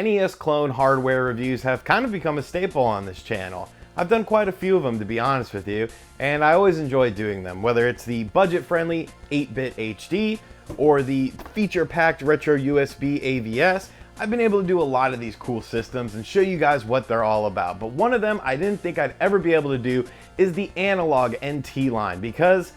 NES clone hardware reviews have kind of become a staple on this channel. I've done quite a few of them, to be honest with you, and I always enjoy doing them, whether it's the budget-friendly 8-bit HD or the feature-packed retro USB AVS. I've been able to do a lot of these cool systems and show you guys what they're all about, but one of them I didn't think I'd ever be able to do is the Analogue Nt line, because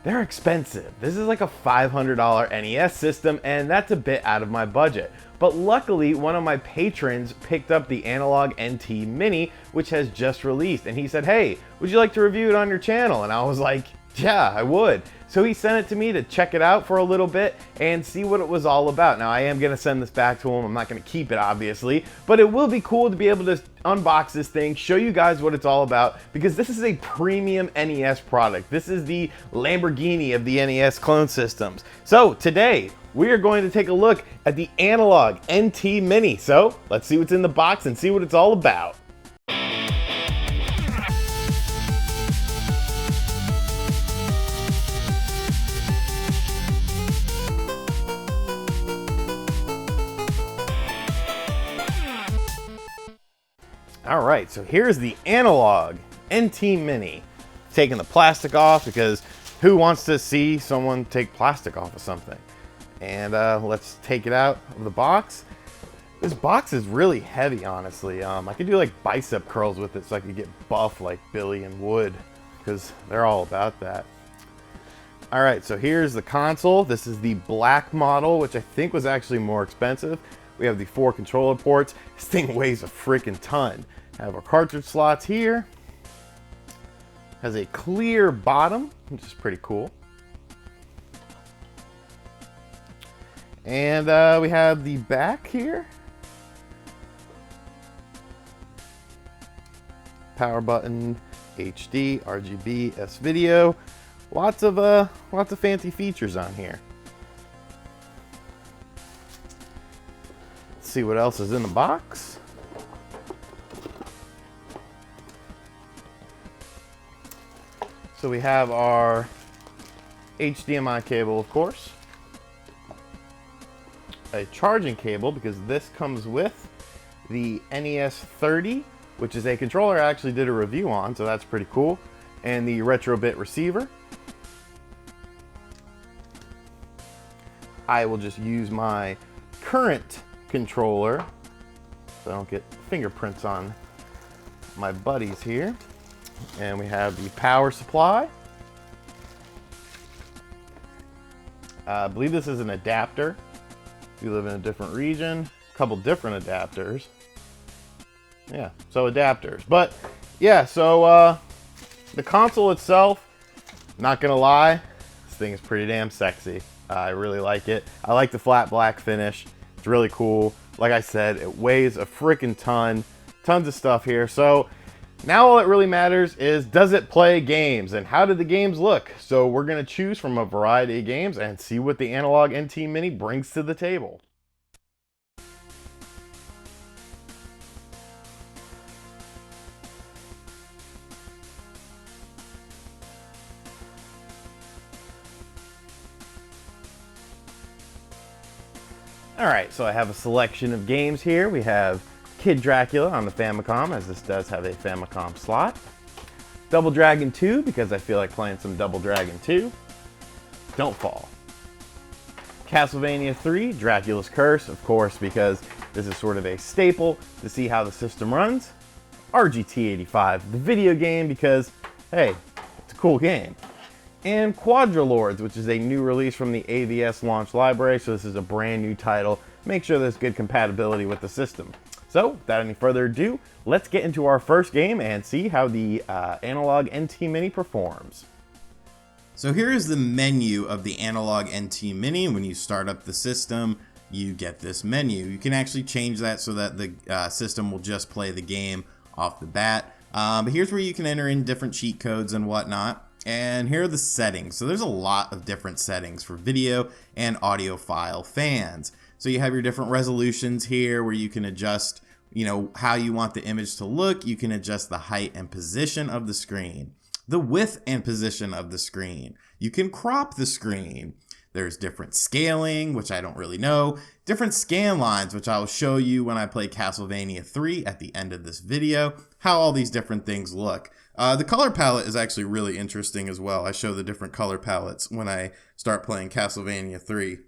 they're expensive. This is like a $500 NES system, and that's a bit out of my budget. But luckily, one of my patrons picked up the Analogue Nt Mini, which has just released, and he said, "Hey, would you like to review it on your channel?" And I was like, yeah, I would. So he sent it to me to check it out for a little bit and see what it was all about. Now, I am going to send this back to him. I'm not going to keep it, obviously, but it will be cool to be able to unbox this thing, show you guys what it's all about, because this is a premium NES product. This is the Lamborghini of the NES clone systems. So today, we are going to take a look at the Analogue Nt Mini. So let's see what's in the box and see what it's all about. Alright, so here's the Analogue Nt Mini. Taking the plastic off, because who wants to see someone take plastic off of something? And let's take it out of the box. This box is really heavy, honestly. I could do like bicep curls with it so I could get buff like Billy and Wood, because they're all about that. Alright, so here's the console. This is the black model, which I think was actually more expensive. We have the 4 controller ports. This thing weighs a freaking ton. Have our cartridge slots here. Has a clear bottom, which is pretty cool. And we have the back here. Power button, HD, RGB, S-Video. Lots of fancy features on here. Let's see what else is in the box. So we have our HDMI cable, of course. A charging cable, because this comes with the NES 30, which is a controller I actually did a review on, so that's pretty cool. And the retro bit receiver. I will just use my current controller so I don't get fingerprints on my buddies here. And we have the power supply. I believe this is an adapter. If you live in a different region, a couple different adapters. Yeah, so adapters. But yeah, so the console itself, not gonna lie, this thing is pretty damn sexy. I really like it. I like the flat black finish. It's really cool. Like I said, it weighs a freaking ton. Tons of stuff here. So now all that really matters is, does it play games and how did the games look? So we're going to choose from a variety of games and see what the Analogue Nt Mini brings to the table. Alright, so I have a selection of games here. We have Kid Dracula on the Famicom, as this does have a Famicom slot. Double Dragon 2, because I feel like playing some Double Dragon 2. Don't Fall. Castlevania III, Dracula's Curse, of course, because this is sort of a staple to see how the system runs. RGT 85, the video game, because, hey, it's a cool game. And Quadrilords, which is a new release from the AVS launch library, so this is a brand new title. Make sure there's good compatibility with the system. So, without any further ado, let's get into our first game and see how the Analogue Nt Mini performs. So here is the menu of the Analogue Nt Mini. When you start up the system, you get this menu. You can actually change that so that the system will just play the game off the bat. But here's where you can enter in different cheat codes and whatnot. And here are the settings. So there's a lot of different settings for video and audiophile fans. So you have your different resolutions here where you can adjust, how you want the image to look. You can adjust the height and position of the screen, the width and position of the screen. You can crop the screen. There's different scaling, which I don't really know. Different scan lines, which I'll show you when I play Castlevania III at the end of this video, how all these different things look. The color palette is actually really interesting as well. I show the different color palettes when I start playing Castlevania III.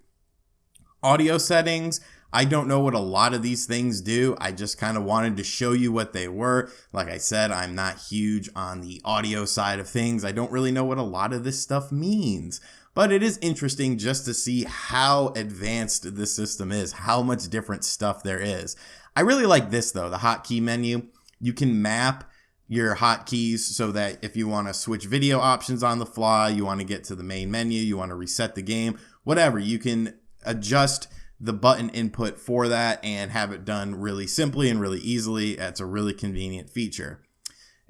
Audio settings, I don't know what a lot of these things do. I just kind of wanted to show you what they were. Like I said, I'm not huge on the audio side of things. I don't really know what a lot of this stuff means. But it is interesting just to see how advanced this system is, how much different stuff there is. I really like this though, the hotkey menu. You can map your hotkeys so that if you want to switch video options on the fly, you want to get to the main menu, you want to reset the game, whatever, you can adjust the button input for that and have it done really simply and really easily. It's a really convenient feature.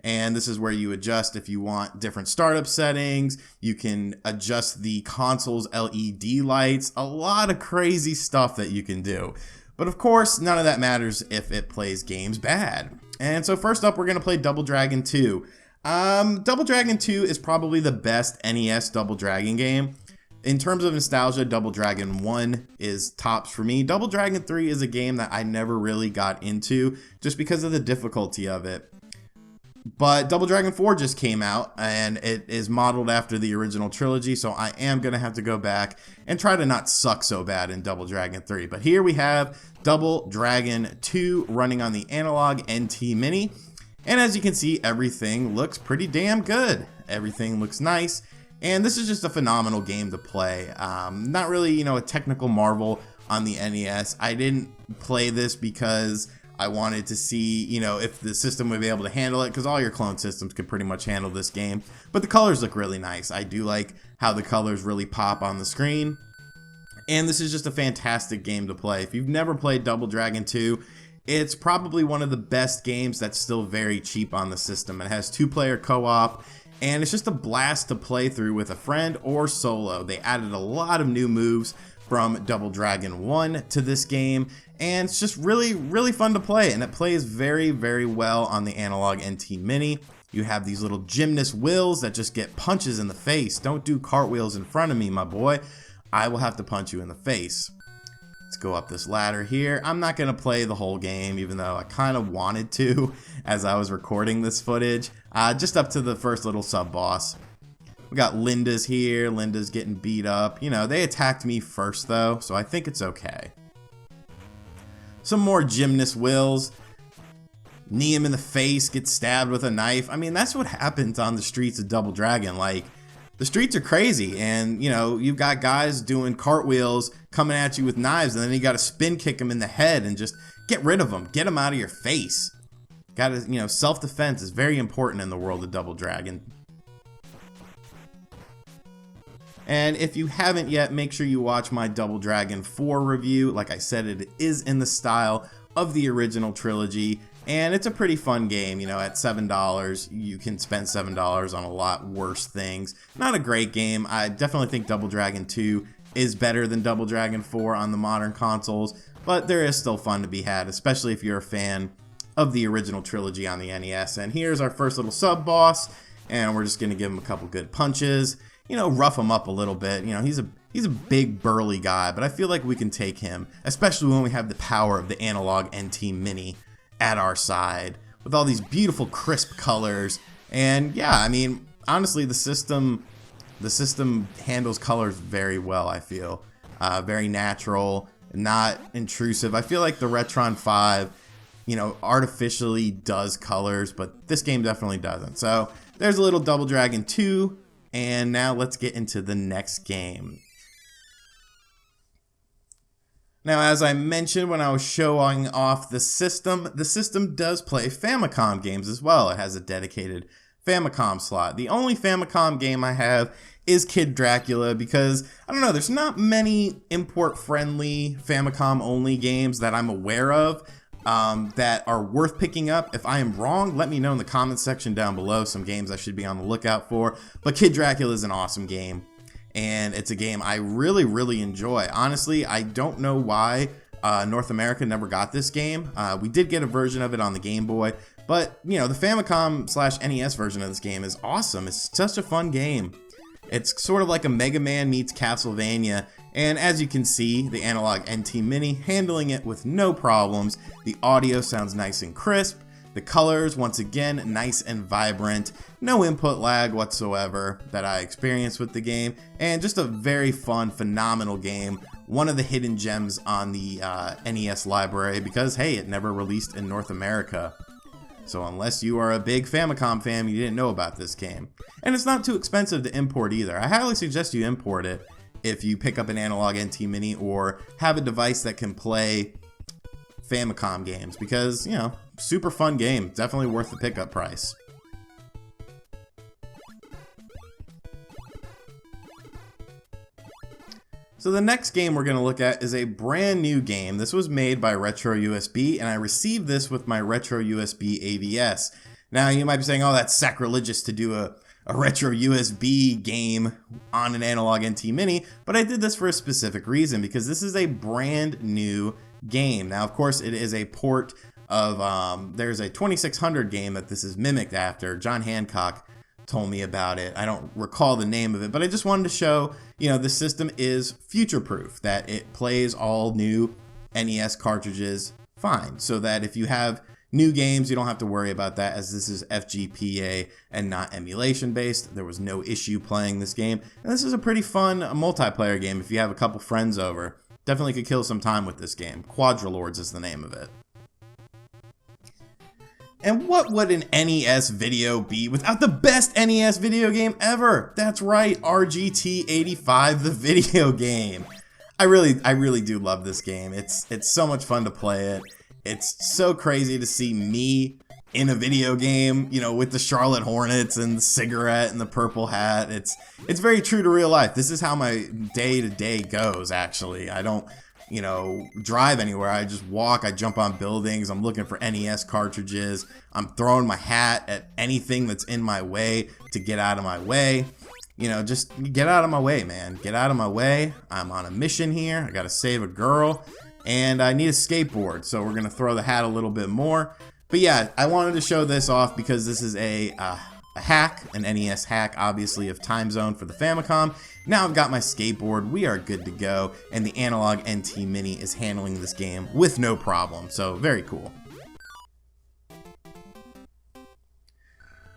And this is where you adjust if you want different startup settings. You can adjust the console's LED lights. A lot of crazy stuff that you can do. But of course, none of that matters if it plays games bad. And so first up, we're going to play Double Dragon 2. Double Dragon 2 is probably the best NES Double Dragon game. In terms of nostalgia, Double Dragon 1 is tops for me. Double Dragon 3 is a game that I never really got into just because of the difficulty of it. But Double Dragon 4 just came out, and it is modeled after the original trilogy, so I am going to have to go back and try to not suck so bad in Double Dragon 3. But here we have Double Dragon 2 running on the Analogue Nt Mini, and as you can see, everything looks pretty damn good. Everything looks nice, and this is just a phenomenal game to play. Not really, a technical marvel on the NES. I didn't play this because I wanted to see, if the system would be able to handle it, because all your clone systems could pretty much handle this game. But the colors look really nice. I do like how the colors really pop on the screen. And this is just a fantastic game to play. If you've never played Double Dragon 2, it's probably one of the best games that's still very cheap on the system. It has 2-player co-op, and it's just a blast to play through with a friend or solo. They added a lot of new moves from Double Dragon 1 to this game, and it's just really, really fun to play, and it plays very, very well on the Analogue Nt Mini. You have these little gymnast wills that just get punches in the face. Don't do cartwheels in front of me, my boy. I will have to punch you in the face. Let's go up this ladder here. I'm not going to play the whole game, even though I kind of wanted to as I was recording this footage. Just up to the first little sub-boss. We got Linda's here. Linda's getting beat up. They attacked me first, though, so I think it's okay. Some more gymnast wills. Knee him in the face, get stabbed with a knife. I mean, that's what happens on the streets of Double Dragon. Like, the streets are crazy, and, you've got guys doing cartwheels coming at you with knives, and then you got to spin kick them in the head and just get rid of them. Get them out of your face. Got to, self-defense is very important in the world of Double Dragon. And if you haven't yet, make sure you watch my Double Dragon 4 review. Like I said, it is in the style of the original trilogy, and it's a pretty fun game. At $7, you can spend $7 on a lot worse things. Not a great game. I definitely think Double Dragon 2 is better than Double Dragon 4 on the modern consoles, but there is still fun to be had, especially if you're a fan of the original trilogy on the NES. And here's our first little sub-boss, and we're just going to give him a couple good punches. Rough him up a little bit. He's a big burly guy, but I feel like we can take him, especially when we have the power of the Analogue Nt Mini at our side with all these beautiful crisp colors. And yeah, I mean, honestly, the system handles colors very well. I feel very natural, not intrusive. I feel like the Retron 5, artificially does colors, but this game definitely doesn't. So there's a little Double Dragon 2. And now let's get into the next game. Now, as I mentioned when I was showing off the system does play Famicom games as well. It has a dedicated Famicom slot. The only Famicom game I have is Kid Dracula because, I don't know, there's not many import-friendly Famicom-only games that I'm aware of that are worth picking up. If I am wrong, let me know in the comments section down below some games I should be on the lookout for. But Kid Dracula is an awesome game, and it's a game I really, really enjoy. Honestly, I don't know why North America never got this game. We did get a version of it on the Game Boy, but the Famicom/NES version of this game is awesome. It's such a fun game. It's sort of like a Mega Man meets Castlevania, and as you can see, the Analogue Nt Mini handling it with no problems. The audio sounds nice and crisp. The colors, once again, nice and vibrant. No input lag whatsoever that I experienced with the game, and just a very fun, phenomenal game. One of the hidden gems on the NES library because, hey, it never released in North America. So unless you are a big Famicom fan, you didn't know about this game. And it's not too expensive to import either. I highly suggest you import it if you pick up an Analogue Nt Mini or have a device that can play Famicom games because, you know, super fun game. Definitely worth the pickup price. So the next game we're going to look at is a brand new game. This was made by Retro USB, and I received this with my Retro USB AVS. Now you might be saying, oh, that's sacrilegious to do a Retro USB game on an Analogue Nt Mini, but I did this for a specific reason because this is a brand new game. Now, of course, it is a port of, there's a 2600 game that this is mimicked after. John Hancock told me about it. I don't recall the name of it, but I just wanted to show, you know, the system is future-proof, that it plays all new NES cartridges fine, so that if you have new games, you don't have to worry about that, as this is FGPA and not emulation based. There was no issue playing this game, and this is a pretty fun multiplayer game if you have a couple friends over. Definitely could kill some time with this game. Quadrilords is the name of it. And what would an NES video be without the best NES video game ever? That's right, RGT 85, the video game. I really do love this game. It's so much fun to play it. It's so crazy to see me in a video game, you know, with the Charlotte Hornets and the cigarette and the purple hat. It's very true to real life. This is how my day-to-day goes, actually. I don't, you know, drive anywhere. I just walk, I jump on buildings, I'm looking for NES cartridges, I'm throwing my hat at anything that's in my way to get out of my way. You know, just get out of my way, man. Get out of my way. I'm on a mission here. I gotta save a girl, and I need a skateboard, so we're gonna throw the hat a little bit more. But yeah, I wanted to show this off because this is a hack, an NES hack, obviously, of Time Zone for the Famicom. Now I've got my skateboard, we are good to go, and the Analogue Nt Mini is handling this game with no problem, so very cool.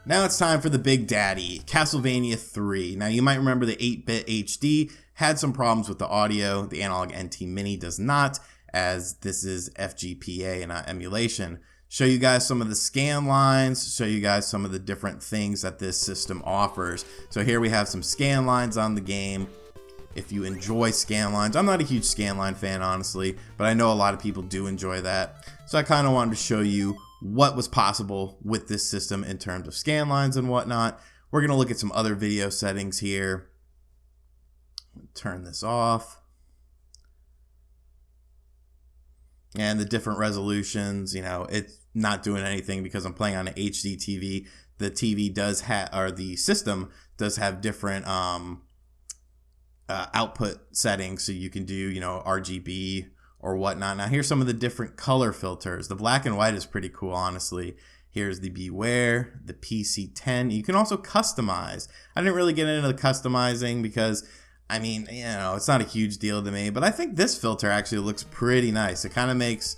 Now it's time for the Big Daddy, Castlevania III. Now you might remember the 8-bit HD had some problems with the audio. The Analogue Nt Mini does not, as this is FGPA and not emulation. Show you guys some of the scan lines, show you guys some of the different things that this system offers. So here we have some scan lines on the game. If you enjoy scan lines, I'm not a huge scan line fan, honestly, but I know a lot of people do enjoy that. So I kind of wanted to show you what was possible with this system in terms of scan lines and whatnot. We're going to look at some other video settings here. Turn this off. And the different resolutions, you know, it's not doing anything because I'm playing on an HD TV. The TV does have, or the system does have different output settings, so you can do, you know, RGB or whatnot. Now here's some of the different color filters. The black and white is pretty cool, honestly. Here's the Beware, the PC10. You can also customize. I didn't really get into the customizing because, I mean, you know, it's not a huge deal to me, but I think this filter actually looks pretty nice. It kind of makes,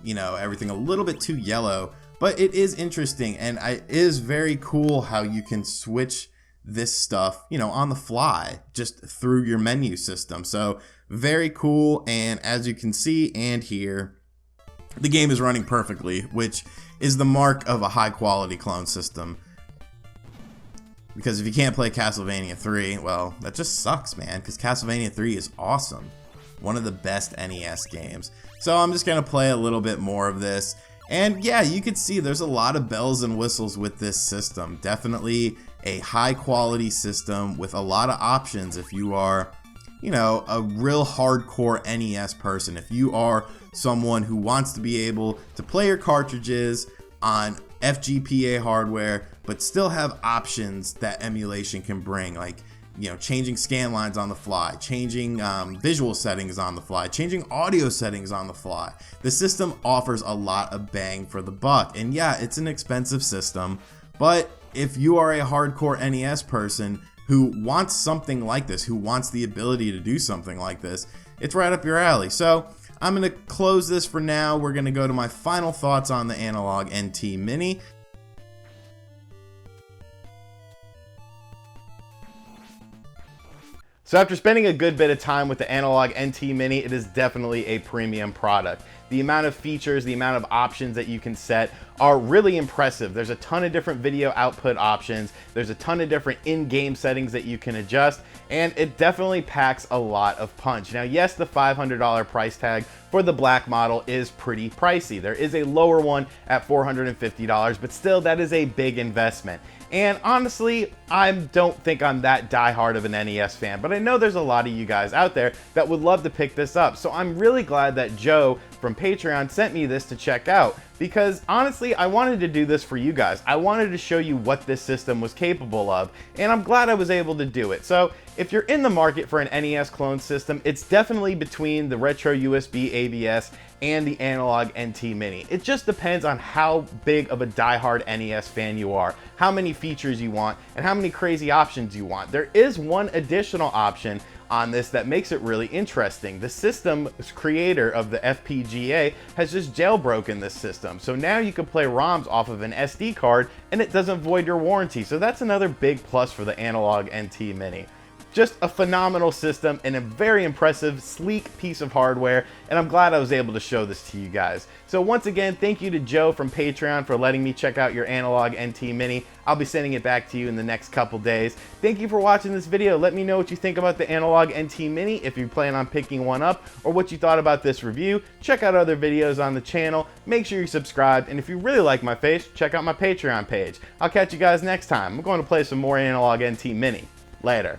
you know, everything a little bit too yellow, but it is interesting, and it is very cool how you can switch this stuff, you know, on the fly, just through your menu system. So very cool, and as you can see and hear, the game is running perfectly, which is the mark of a high quality clone system. Because if you can't play Castlevania 3, well, that just sucks, man, because Castlevania 3 is awesome. One of the best NES games. So I'm just going to play a little bit more of this. And yeah, you can see there's a lot of bells and whistles with this system. Definitely a high quality system with a lot of options if you are, you know, a real hardcore NES person. If you are someone who wants to be able to play your cartridges on FGPA hardware, but still have options that emulation can bring, like, you know, changing scan lines on the fly, changing visual settings on the fly, changing audio settings on the fly. The system offers a lot of bang for the buck. And yeah, it's an expensive system, but if you are a hardcore NES person, who wants something like this, who wants the ability to do something like this, it's right up your alley. So I'm going to close this for now. We're going to go to my final thoughts on the Analogue NT Mini. So after spending a good bit of time with the Analogue NT Mini, it is definitely a premium product. The amount of features, the amount of options that you can set are really impressive. There's a ton of different video output options. There's a ton of different in-game settings that you can adjust, and it definitely packs a lot of punch. Now, yes, the $500 price tag for the black model is pretty pricey. There is a lower one at $450, but still, that is a big investment. And honestly, I don't think I'm that diehard of an NES fan, but I know there's a lot of you guys out there that would love to pick this up. So I'm really glad that Joe from Patreon sent me this to check out, because honestly, I wanted to do this for you guys. I wanted to show you what this system was capable of, and I'm glad I was able to do it. So if you're in the market for an NES clone system, it's definitely between the retro USB ABS and the Analogue NT Mini. It just depends on how big of a diehard NES fan you are, how many features you want, and how many crazy options you want. There is one additional option on this that makes it really interesting. The system's creator of the FPGA has just jailbroken this system. So now you can play ROMs off of an SD card and it doesn't void your warranty. So that's another big plus for the Analogue NT Mini. Just a phenomenal system and a very impressive, sleek piece of hardware, and I'm glad I was able to show this to you guys. So once again, thank you to Joe from Patreon for letting me check out your Analogue NT Mini. I'll be sending it back to you in the next couple days. Thank you for watching this video. Let me know what you think about the Analogue NT Mini, if you plan on picking one up, or what you thought about this review. Check out other videos on the channel. Make sure you're subscribed, and if you really like my face, check out my Patreon page. I'll catch you guys next time. I'm going to play some more Analogue NT Mini. Later.